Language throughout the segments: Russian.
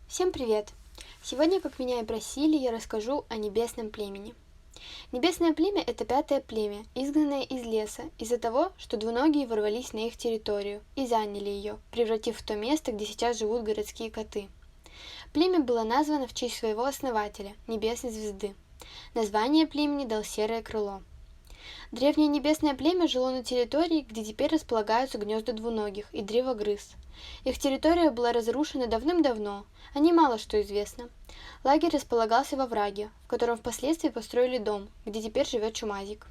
Всем привет! Сегодня, как меня и просили, я расскажу о небесном племени. Небесное племя – это пятое племя, изгнанное из леса, из-за того, что двуногие ворвались на их территорию и заняли ее, превратив в то место, где сейчас живут городские коты. Племя было названо в честь своего основателя – Небесной звезды. Название племени дал Серое крыло. Древнее небесное племя жило на территории, где теперь располагаются гнезда двуногих и древогрыз. Их территория была разрушена давным-давно, о ней мало что известно. Лагерь располагался во враге, в котором впоследствии построили дом, где теперь живет Чумазик.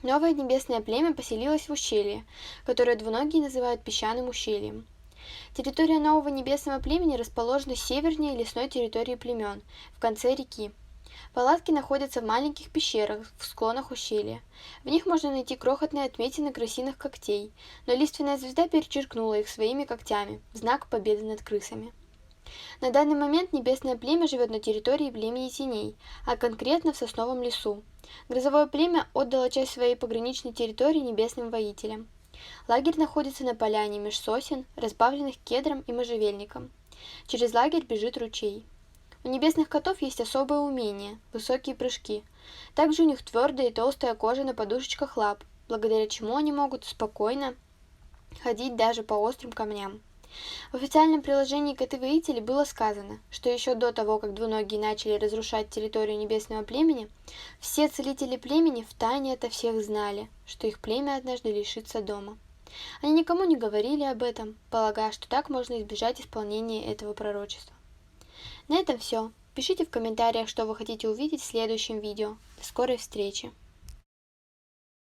Новое небесное племя поселилось в ущелье, которое двуногие называют песчаным ущельем. Территория нового небесного племени расположена севернее лесной территории племен, в конце реки. Палатки находятся в маленьких пещерах в склонах ущелья. В них можно найти крохотные отметины крысиных когтей, но лиственная звезда перечеркнула их своими когтями в знак победы над крысами. На данный момент небесное племя живет на территории племени теней, а конкретно в сосновом лесу. Грозовое племя отдало часть своей пограничной территории небесным воителям. Лагерь находится на поляне меж сосен, разбавленных кедром и можжевельником. Через лагерь бежит ручей. У небесных котов есть особое умение – высокие прыжки. Также у них твердая и толстая кожа на подушечках лап, благодаря чему они могут спокойно ходить даже по острым камням. В официальном приложении «Коты-воители» было сказано, что еще до того, как двуногие начали разрушать территорию небесного племени, все целители племени втайне ото всех знали, что их племя однажды лишится дома. Они никому не говорили об этом, полагая, что так можно избежать исполнения этого пророчества. На этом все. Пишите в комментариях, что вы хотите увидеть в следующем видео. До скорой встречи!